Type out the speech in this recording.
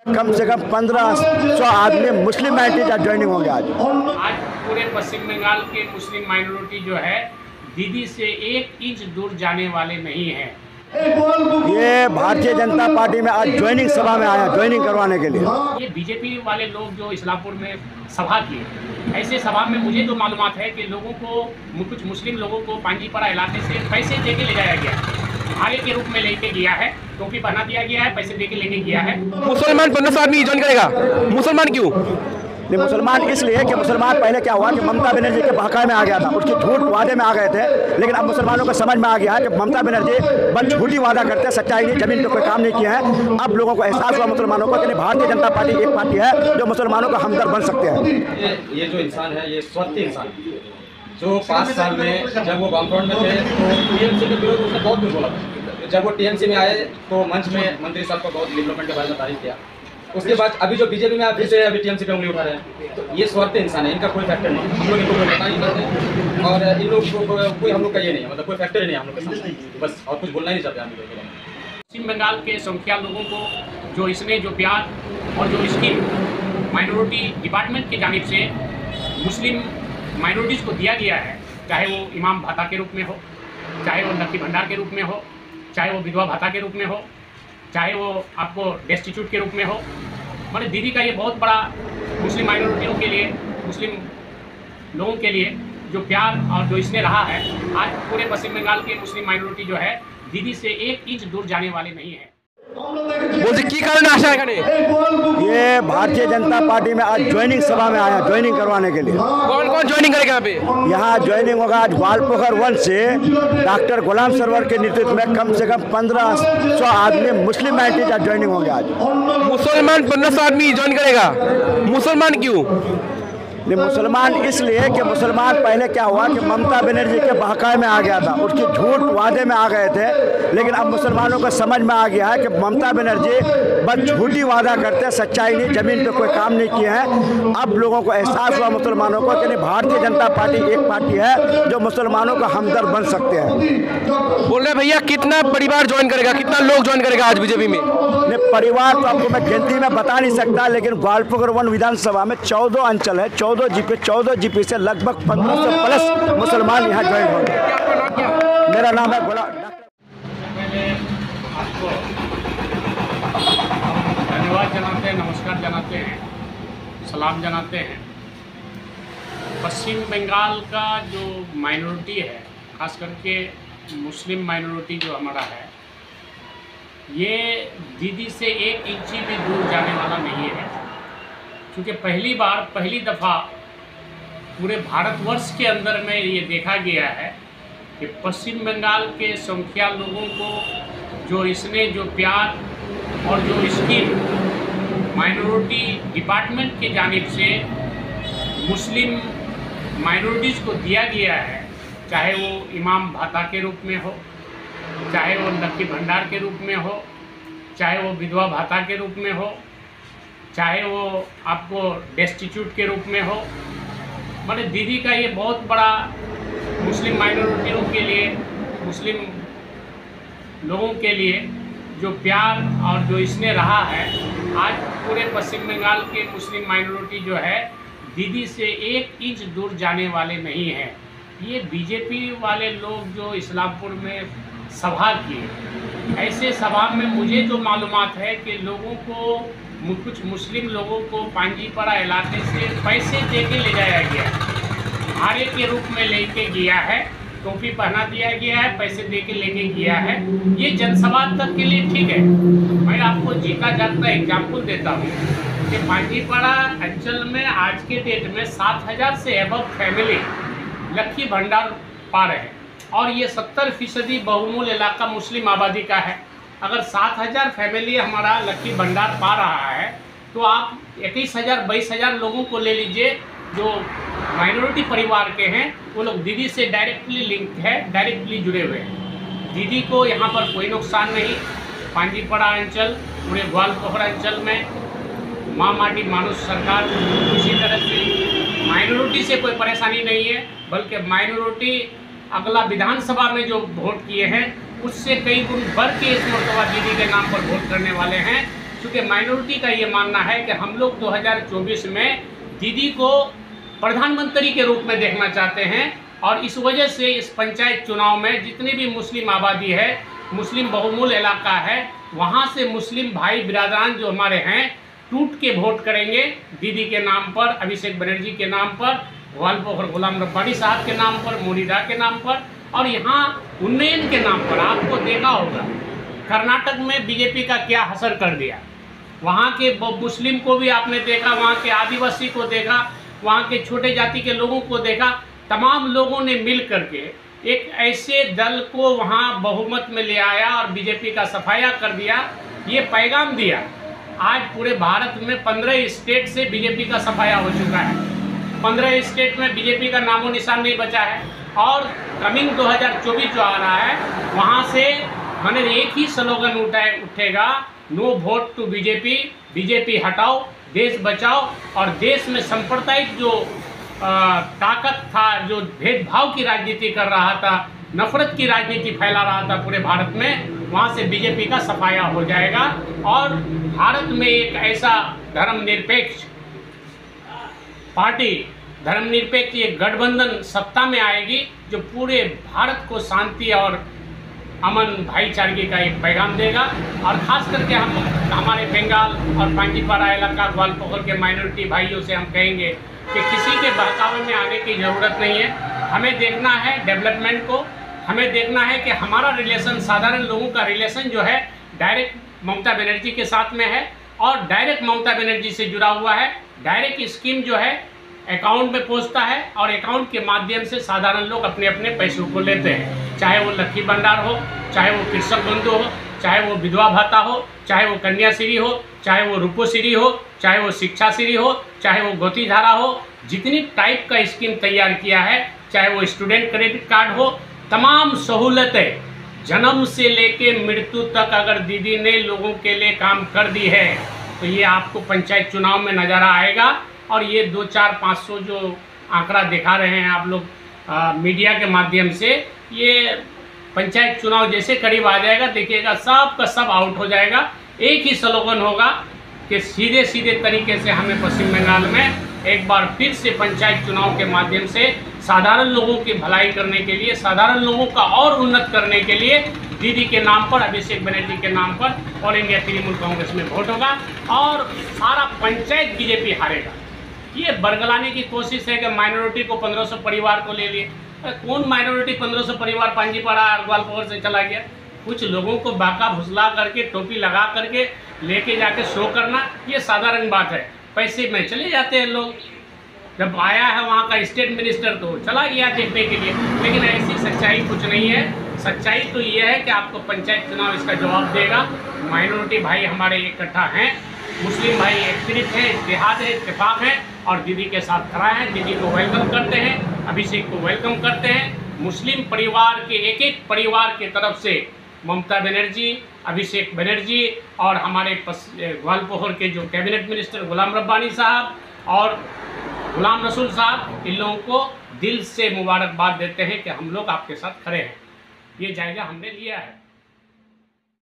कम से कम 1500 आदमी मुस्लिम minority joining होंगे आज पूरे पश्चिम बंगाल के मुस्लिम माइनॉरिटी जो है दीदी से 1 इंच दूर जाने वाले नहीं है। ये भारतीय जनता पार्टी में आज ज्वाइनिंग सभा में आया, ज्वाइनिंग करवाने के लिए। ये बीजेपी वाले लोग जो इस्लामपुर में सभा किए, ऐसे सभा में मुझे जो मालूमात है कि लोगों को, कुछ मुस्लिम लोगों को पांजीपरा इलाके से पैसे दे के ले जाया गया, भाड़े के रूप में लेके गया है, टोपी पहना दिया गया है, पैसे दे के लेके गया है। मुसलमान 1500 आदमी ज्वाइन करेगा, मुसलमान क्यों? नहीं, मुसलमान इसलिए कि मुसलमान पहले क्या हुआ कि ममता बनर्जी के बहकावे में आ गया था, उसके झूठ वादे में आ गए थे, लेकिन अब मुसलमानों को समझ में आ गया है कि ममता बनर्जी बस झूठी वादा करते हैं, सच्चाई नहीं, जमीन पे कोई काम नहीं किया है। अब लोगों को एहसास हुआ मुसलमानों को कि भारतीय जनता पार्टी एक पार्टी है जो मुसलमानों का हमदर्द बन सकते हैं। ये जो इंसान है, ये स्वार्थी इंसान है, जो 5 साल में जब वो वामफ्रंट में थे तो टीएमसी के विरोध उसने बहुत कुछ बोला था। जब वो टीएमसी में आए तो मंच में मंत्री साहब को बहुत डेवलपमेंट के बारे में तारीफ किया। उसके बाद अभी जो बीजेपी में फिर से अभी टीएमसी पे उंगली उठा रहे हैं, तो ये स्वार्थी इंसान है, इनका कोई फैक्टर नहीं। हम लोग इनको कोई बता नहीं करते और इन लोग को कोई हम लोग का ये नहीं है, मतलब कोई फैक्टर ही नहीं है हम लोग के साथ, बस और कुछ बोलना ही नहीं चाहते हम लोग। पश्चिम बंगाल के संख्या लोगों को जो इसने जो प्यार और जो इसकी माइनॉरिटी डिपार्टमेंट की जानिब से मुस्लिम माइनॉरिटीज़ को दिया गया है, चाहे वो इमाम भाता के रूप में हो, चाहे वो लक्की भंडार के रूप में हो, चाहे वो विधवा भाता के रूप में हो, चाहे वो आपको डेस्टिट्यूट के रूप में हो, मतलब दीदी का ये बहुत बड़ा मुस्लिम माइनॉरिटियों के लिए, मुस्लिम लोगों के लिए जो प्यार और जो इसने रहा है, आज पूरे पश्चिम बंगाल के मुस्लिम माइनॉरिटी जो है दीदी से 1 इंच दूर जाने वाले नहीं है। বলছি কি কারণে আসা এখানে? ये भारतीय जनता पार्टी में आज ज्वाइनिंग सभा में आया, ज्वाइनिंग करवाने के लिए। कौन कौन ज्वाइनिंग करेगा यहाँ पे? यहाँ ज्वाइनिंग होगा आज ग्वालपोखर 1 से डॉक्टर गुलाम सरवर के नेतृत्व में कम से कम 1500 आदमी मुस्लिम माइनॉरिटी ज्वाइनिंग होंगे आज। मुसलमान 1500 आदमी ज्वाइन करेगा, मुसलमान क्यों? नहीं, मुसलमान इसलिए कि मुसलमान पहले क्या हुआ कि ममता बनर्जी के बहकावे में आ गया था, उसके झूठ वादे में आ गए थे, लेकिन अब मुसलमानों को समझ में आ गया है कि ममता बनर्जी बस झूठी वादा करते हैं, सच्चाई नहीं, जमीन पे कोई काम नहीं किया है। अब लोगों को एहसास हुआ मुसलमानों को कि भारतीय जनता पार्टी एक पार्टी है जो मुसलमानों का हमदर्द बन सकते हैं। बोल रहे भैया कितना परिवार ज्वाइन करेगा, कितना लोग ज्वाइन करेगा आज बीजेपी में? नहीं, परिवार तो आपको मैं गिनती में बता नहीं सकता, लेकिन ग्वालपोखर 1 विधानसभा में 14 अंचल है, 14 जीपी से लगभग 1500 प्लस मुसलमान यहाँ ज्वाइन होंगे। मेरा नाम है गुलाम। आपको धन्यवाद जनाते हैं, नमस्कार जनाते हैं, सलाम जनाते हैं। पश्चिम बंगाल का जो माइनॉरिटी है, खास करके मुस्लिम माइनॉरिटी जो हमारा है, ये दीदी से 1 इंच भी दूर जाने वाला नहीं है, क्योंकि पहली दफ़ा पूरे भारतवर्ष के अंदर में ये देखा गया है कि पश्चिम बंगाल के संख्या लोगों को जो इसने जो प्यार और जो इसकी माइनॉरिटी डिपार्टमेंट के जानिब से मुस्लिम माइनॉरिटीज़ को दिया गया है, चाहे वो इमाम भाता के रूप में हो, चाहे वो लक्की भंडार के रूप में हो, चाहे वो विधवा भाता के रूप में हो, चाहे वो आपको डेस्टिट्यूट के रूप में हो, मतलब दीदी का ये बहुत बड़ा मुस्लिम माइनॉरिटियों के लिए, मुस्लिम लोगों के लिए जो प्यार और जो इसने रहा है, आज पूरे पश्चिम बंगाल के मुस्लिम माइनॉरिटी जो है दीदी से 1 इंच दूर जाने वाले नहीं हैं। ये बीजेपी वाले लोग जो इस्लामपुर में सभा किए, ऐसे सभा में मुझे जो मालूमात है कि लोगों को, कुछ मुस्लिम लोगों को पांजीपरा इलाके से पैसे दे के ले जाया गया, भाड़े के रूप में लेके गया है, टोपी पहना दिया गया है, पैसे दे के लेके गया है। ये जनसभा तक के लिए ठीक है। मैं आपको जीता जागता एग्जाम्पल देता हूँ कि पांजीपरा अंचल में आज के डेट में 7000 से एबव फैमिली लक्की भंडार पा रहे हैं, और ये 70% बहुमूल इलाका मुस्लिम आबादी का है। अगर 7000 फैमिली हमारा लक्की भंडार पा रहा है, तो आप 21,000 22,000 लोगों को ले लीजिए जो माइनॉरिटी परिवार के हैं, वो लोग दीदी से डायरेक्टली लिंक है, डायरेक्टली जुड़े हुए हैं। दीदी को यहाँ पर कोई नुकसान नहीं। पांजीपरा अंचल, पूरे ग्वालपोखर अंचल में माँ माटी मानुष सरकार, इसी तरह से माइनॉरिटी से कोई परेशानी नहीं है, बल्कि माइनॉरिटी अगला विधानसभा में जो वोट किए हैं उससे कई गुण बढ़ के इस मरतबा दीदी के नाम पर वोट करने वाले हैं। क्योंकि माइनॉरिटी का ये मानना है कि हम लोग 2024 में दीदी को प्रधानमंत्री के रूप में देखना चाहते हैं, और इस वजह से इस पंचायत चुनाव में जितनी भी मुस्लिम आबादी है, मुस्लिम बहुमूल इलाका है, वहाँ से मुस्लिम भाई बिरादरान जो हमारे हैं टूट के वोट करेंगे दीदी के नाम पर, अभिषेक बनर्जी के नाम पर, ग्वालपोखर गुलाम रब्बानी साहब के नाम पर, मुनीदा के नाम पर, और यहाँ उन्नयन के नाम पर। आपको देखा होगा कर्नाटक में बीजेपी का क्या असर कर दिया, वहाँ के मुस्लिम को भी आपने देखा, वहाँ के आदिवासी को देखा, वहाँ के छोटे जाति के लोगों को देखा। तमाम लोगों ने मिल करके एक ऐसे दल को वहाँ बहुमत में ले आया और बीजेपी का सफाया कर दिया, ये पैगाम दिया। आज पूरे भारत में 15 स्टेट से बीजेपी का सफाया हो चुका है, 15 स्टेट में बीजेपी का नामो निशान नहीं बचा है, और कमिंग 2024 जो आ रहा है वहाँ से मैंने एक ही स्लोगन उठेगा, no vote to BJP, BJP हटाओ, देश बचाओ। और देश में सांप्रदायिक जो ताकत था, जो भेदभाव की राजनीति कर रहा था, नफरत की राजनीति फैला रहा था पूरे भारत में, वहाँ से बीजेपी का सफाया हो जाएगा और भारत में एक ऐसा धर्मनिरपेक्ष पार्टी, धर्मनिरपेक्ष एक गठबंधन सत्ता में आएगी जो पूरे भारत को शांति और अमन भाईचारे का एक पैगाम देगा। और ख़ास करके हम हमारे बंगाल और पांजीपारा इलाका ग्वालपोखर के माइनॉरिटी भाइयों से हम कहेंगे कि किसी के बहकावे में आने की ज़रूरत नहीं है। हमें देखना है डेवलपमेंट को, हमें देखना है कि हमारा रिलेशन, साधारण लोगों का रिलेशन जो है डायरेक्ट ममता बनर्जी के साथ में है और डायरेक्ट ममता बनर्जी से जुड़ा हुआ है। डायरेक्ट स्कीम जो है अकाउंट में पहुंचता है और अकाउंट के माध्यम से साधारण लोग अपने अपने पैसों को लेते हैं, चाहे वो लक्की भंडार हो, चाहे वो कृषक बंधु हो, चाहे वो विधवा भाता हो, चाहे वो कन्याश्री हो, चाहे वो रूपोश्री हो, चाहे वो शिक्षाश्री हो, चाहे वो गोतीधारा हो। जितनी टाइप का स्कीम तैयार किया है, चाहे वो स्टूडेंट क्रेडिट कार्ड हो, तमाम सहूलतें जन्म से लेके मृत्यु तक अगर दीदी ने लोगों के लिए काम कर दी है तो ये आपको पंचायत चुनाव में नज़ारा आएगा। और ये 200-400-500 जो आंकड़ा दिखा रहे हैं आप लोग मीडिया के माध्यम से, ये पंचायत चुनाव जैसे करीब आ जाएगा देखिएगा सब का सब आउट हो जाएगा। एक ही स्लोगन होगा कि सीधे सीधे तरीके से हमें पश्चिम बंगाल में एक बार फिर से पंचायत चुनाव के माध्यम से साधारण लोगों की भलाई करने के लिए, साधारण लोगों का और उन्नत करने के लिए दीदी के नाम पर, अभिषेक बनर्जी के नाम पर ऑल इंडिया तृणमूल कांग्रेस में वोट होगा और सारा पंचायत बीजेपी हारेगा। ये बरगलाने की कोशिश है कि माइनॉरिटी को 1500 परिवार को ले लिए। कौन माइनॉरिटी 1500 परिवार पांजीपाड़ा और ग्वालपोखर से चला गया? कुछ लोगों को बाका भुसला करके, टोपी लगा करके लेके जाके शो करना, ये साधारण बात है। पैसे में चले जाते हैं लोग। जब आया है वहाँ का स्टेट मिनिस्टर तो चला गया देखने के लिए, लेकिन ऐसी सच्चाई कुछ नहीं है। सच्चाई तो ये है कि आपको पंचायत चुनाव इसका जवाब देगा। माइनॉरिटी भाई हमारे इकट्ठा हैं, मुस्लिम भाई एकत्रित हैं, इत्तेहाद है, इत्तेफाक है और दीदी के साथ खड़ा है। दीदी को वेलकम करते हैं, अभिषेक को वेलकम करते हैं। मुस्लिम परिवार के एक एक परिवार की तरफ से ममता बनर्जी, अभिषेक बनर्जी और हमारे ग्वालपोखर के जो कैबिनेट मिनिस्टर गुलाम रब्बानी साहब और गुलाम रसूल साहब, इन लोगों को दिल से मुबारकबाद देते हैं कि हम लोग आपके साथ खड़े हैं। ये जायज़ा हमने लिया है।